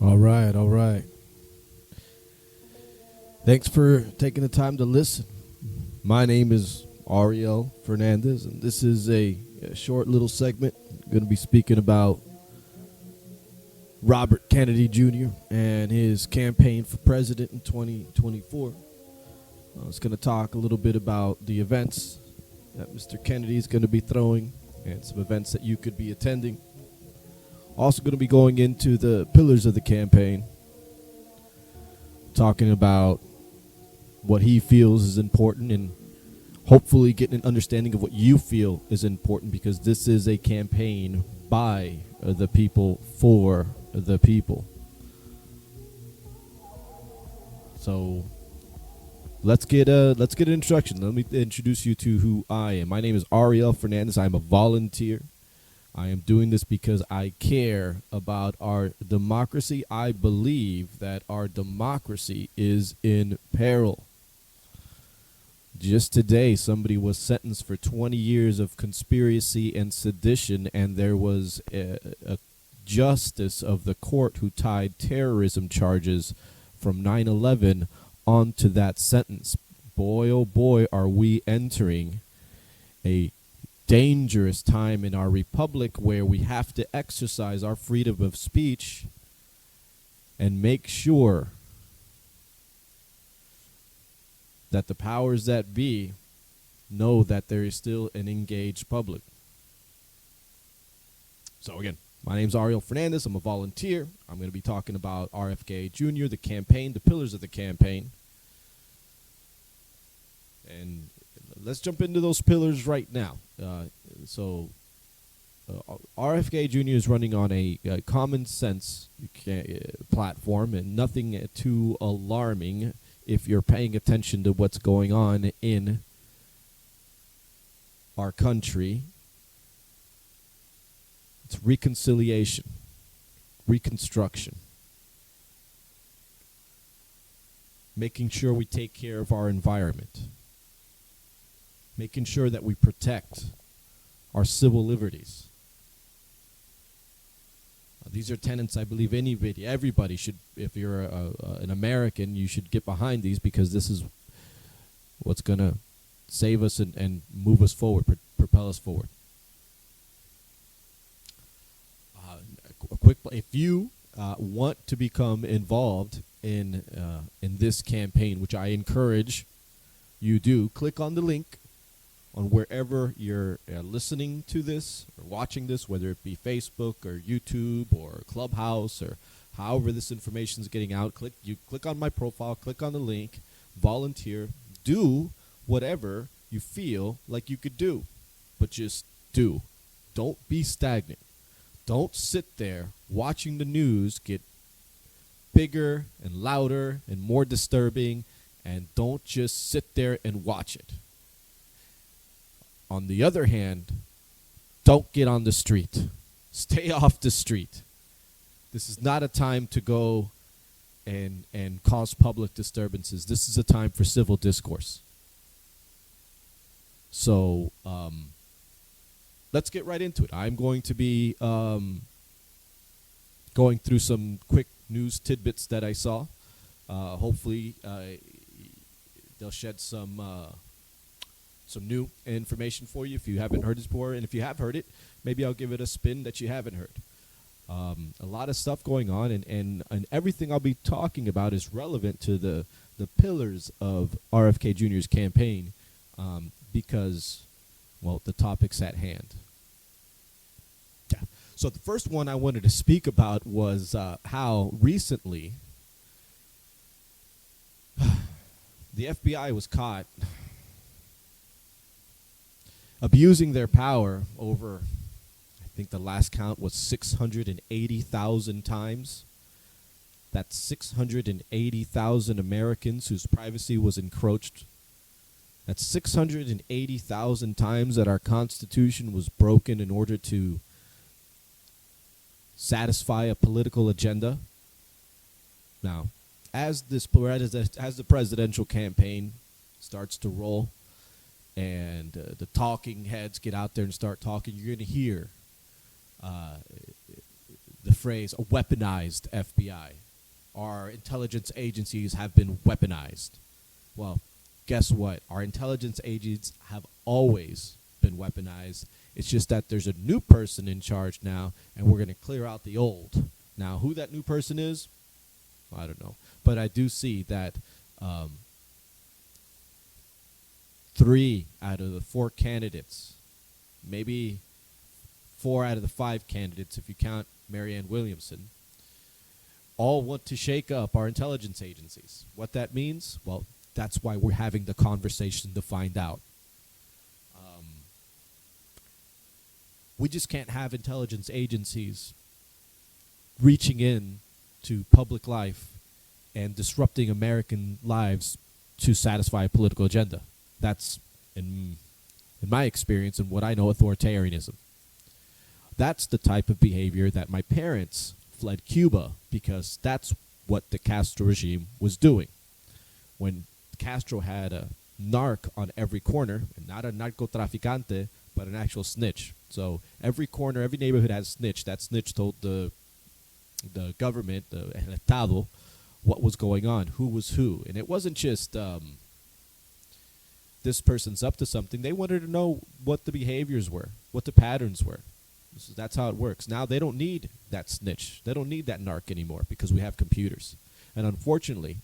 All right, all right. Thanks for taking the time to listen. My name is Ariel Fernandez, and this is a short little segment. I'm going to be speaking about Robert Kennedy Jr. and his campaign for president in 2024. I was going to talk a little bit about the events that Mr. Kennedy is going to be throwing and some events that you could be attending. Also going to be going into the pillars of the campaign, talking about what he feels is important and hopefully getting an understanding of what you feel is important, because this is a campaign by the people for the people. So let's get an introduction. Let me introduce you to who I am. My name is Ariel Fernandez. I'm a volunteer. I am doing this because I care about our democracy. I believe that our democracy is in peril. Just today, somebody was sentenced for 20 years of conspiracy and sedition, and there was a justice of the court who tied terrorism charges from 9/11 onto that sentence. Boy, oh boy, are we entering a dangerous time in our republic where we have to exercise our freedom of speech and make sure that the powers that be know that there is still an engaged public. So again, my name's Ariel Fernandez. I'm a volunteer. I'm going to be talking about RFK Jr., the campaign, the pillars of the campaign. And let's jump into those pillars right now. RFK Jr. is running on a common sense platform, and nothing too alarming if you're paying attention to what's going on in our country. It's reconciliation, reconstruction, making sure we take care of our environment, making sure that we protect our civil liberties. These are tenets I believe everybody should, if you're an American, you should get behind these, because this is what's going to save us and move us forward, propel us forward. If you want to become involved in this campaign, which I encourage you do, click on the link on wherever you're listening to this or watching this, whether it be Facebook or YouTube or Clubhouse or however this information is getting out. Click on my profile, click on the link, volunteer, do whatever you feel like you could do, but just do. Don't be stagnant. Don't sit there watching the news get bigger and louder and more disturbing, and don't just sit there and watch it. On the other hand, don't get on the street. Stay off the street. This is not a time to go and cause public disturbances. This is a time for civil discourse. So let's get right into it. I'm going to be going through some quick news tidbits that I saw. Hopefully they'll shed some new information for you if you haven't heard it before. And if you have heard it, maybe I'll give it a spin that you haven't heard. A lot of stuff going on, and everything I'll be talking about is relevant to the pillars of RFK Jr.'s campaign, because, well, the topic's at hand. Yeah. So the first one I wanted to speak about was how recently the FBI was caught abusing their power over, I think the last count was 680,000 times. That's 680,000 Americans whose privacy was encroached. That's 680,000 times that our Constitution was broken in order to satisfy a political agenda. Now, as the presidential campaign starts to roll, and the talking heads get out there and start talking, you're going to hear the phrase a weaponized FBI. Our intelligence agencies have been weaponized. Well, guess what? Our intelligence agents have always been weaponized. It's just that there's a new person in charge now, and we're going to clear out the old. Now, who that new person is, I don't know. But I do see that 3 out of the 4 candidates, maybe 4 out of the 5 candidates, if you count Marianne Williamson, all want to shake up our intelligence agencies. What that means? Well, that's why we're having the conversation to find out. We just can't have intelligence agencies reaching in to public life and disrupting American lives to satisfy a political agenda. That's, in my experience and what I know, authoritarianism. That's the type of behavior that my parents fled Cuba because that's what the Castro regime was doing. When Castro had a narc on every corner, and not a narcotraficante, but an actual snitch. So every corner, every neighborhood has a snitch. That snitch told the government, the Estado, what was going on, who was who. And it wasn't just this person's up to something. They wanted to know what the behaviors were, what the patterns were. So that's how it works. Now they don't need that snitch. They don't need that narc anymore because we have computers. And unfortunately,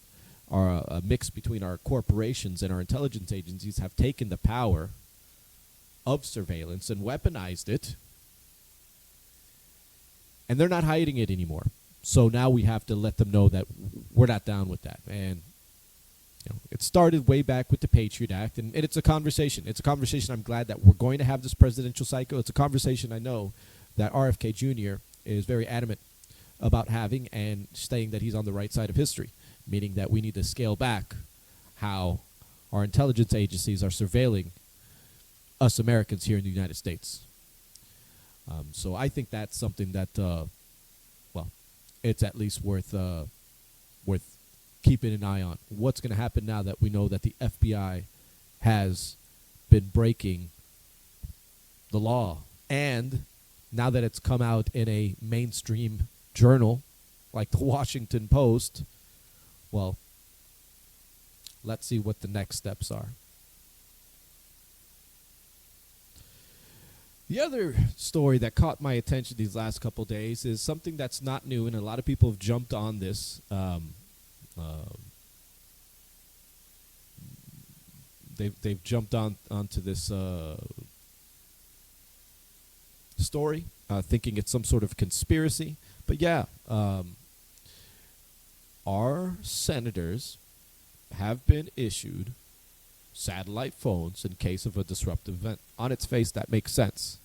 a mix between our corporations and our intelligence agencies have taken the power of surveillance and weaponized it. And they're not hiding it anymore. So now we have to let them know that we're not down with that. And it started way back with the Patriot Act, and it's a conversation. It's a conversation I'm glad that we're going to have this presidential cycle. It's a conversation I know that RFK Jr. is very adamant about having and saying that he's on the right side of history, meaning that we need to scale back how our intelligence agencies are surveilling us Americans here in the United States. So I think that's something that, it's at least worth keeping an eye on. What's going to happen now that we know that the FBI has been breaking the law, and now that it's come out in a mainstream journal like the Washington Post, well, let's see what the next steps are. The other story that caught my attention these last couple days is something that's not new, and a lot of people have jumped on this. They've jumped onto this story, thinking it's some sort of conspiracy. But yeah, our senators have been issued satellite phones in case of a disruptive event. On its face, that makes sense.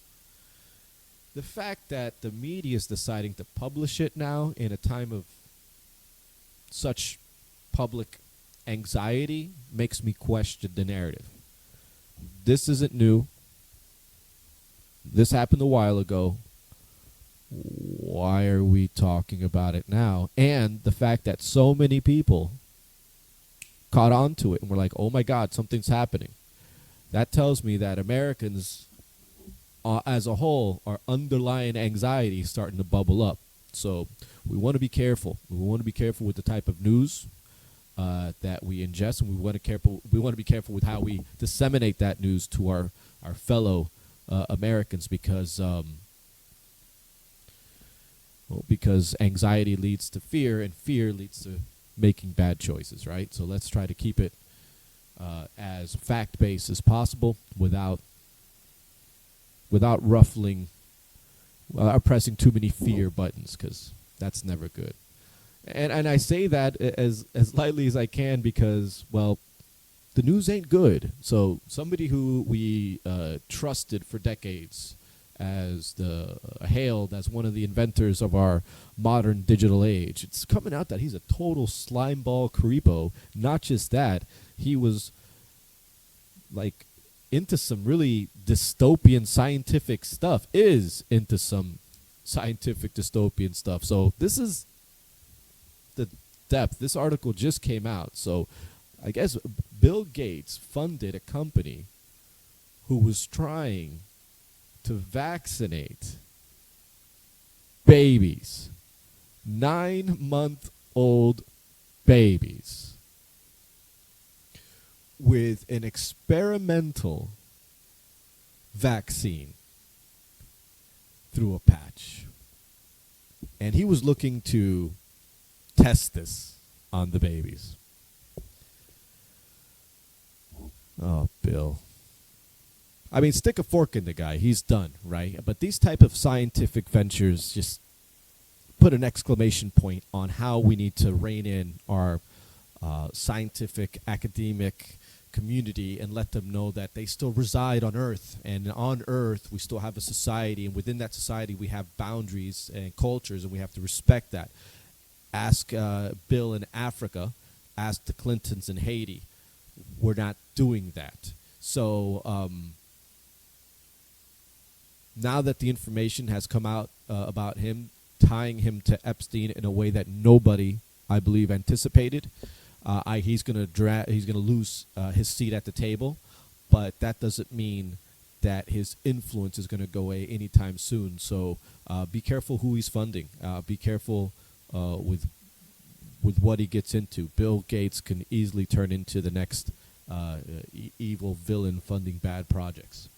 The fact that the media is deciding to publish it now in a time of such public anxiety makes me question the narrative. This isn't new. This happened a while ago. Why are we talking about it now? And the fact that so many people caught on to it and were like, oh my God, something's happening. That tells me that Americans as a whole, our underlying anxiety starting to bubble up. So we want to be careful. We want to be careful with the type of news that we ingest, and we want to be careful with how we disseminate that news to our fellow Americans, because anxiety leads to fear, and fear leads to making bad choices, right? So let's try to keep it as fact-based as possible without ruffling, pressing too many fear buttons, because that's never good. And I say that as lightly as I can because, well, the news ain't good. So somebody who we trusted for decades as hailed as one of the inventors of our modern digital age, it's coming out that he's a total slimeball creepo. Not just that, he was like into some really dystopian scientific stuff, is into some scientific dystopian stuff. So this is the depth. This article just came out. So I guess Bill Gates funded a company who was trying to vaccinate babies. 9-month-old babies with an experimental vaccine through a patch. And he was looking to test this on the babies. Oh, Bill. I mean, stick a fork in the guy. He's done, right? But these type of scientific ventures just put an exclamation point on how we need to rein in our scientific, academic community and let them know that they still reside on Earth. And on Earth, we still have a society. And within that society, we have boundaries and cultures, and we have to respect that. Ask Bill in Africa. Ask the Clintons in Haiti. We're not doing that. So now that the information has come out about him, tying him to Epstein in a way that nobody, I believe, anticipated, he's going to lose his seat at the table, but that doesn't mean that his influence is going to go away anytime soon. So be careful who he's funding. Be careful with what he gets into. Bill Gates can easily turn into the next evil villain funding bad projects.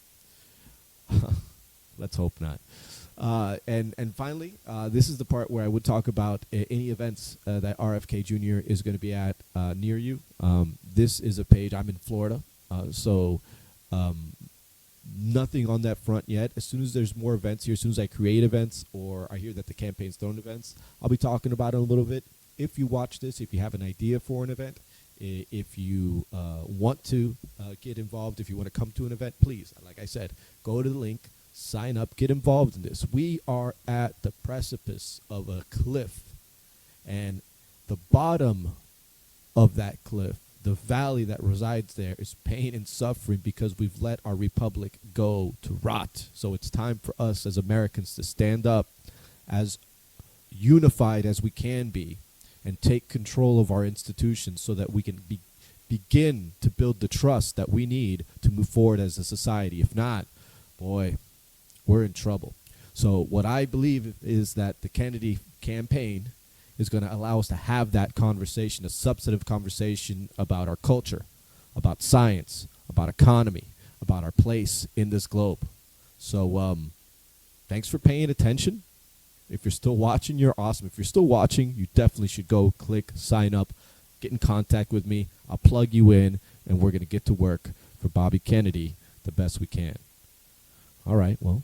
Let's hope not. And finally, this is the part where I would talk about any events that RFK Jr. is going to be at near you. This is a page. I'm in Florida, so nothing on that front yet. As soon as there's more events here, as soon as I create events or I hear that the campaign's throwing events, I'll be talking about it a little bit. If you watch this, if you have an idea for an event, if you want to get involved, if you want to come to an event, please, like I said, go to the link. Sign up, get involved in this. We are at the precipice of a cliff, and the bottom of that cliff, the valley that resides there, is pain and suffering because we've let our republic go to rot. So it's time for us as Americans to stand up as unified as we can be and take control of our institutions so that we can begin to build the trust that we need to move forward as a society. If not, boy, we're in trouble. So what I believe is that the Kennedy campaign is going to allow us to have that conversation, a substantive conversation about our culture, about science, about economy, about our place in this globe. So thanks for paying attention. If you're still watching, you're awesome. If you're still watching, you definitely should go click, sign up, get in contact with me. I'll plug you in, and we're going to get to work for Bobby Kennedy the best we can. All right, well,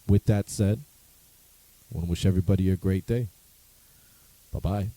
with that said, I want to wish everybody a great day. Bye-bye.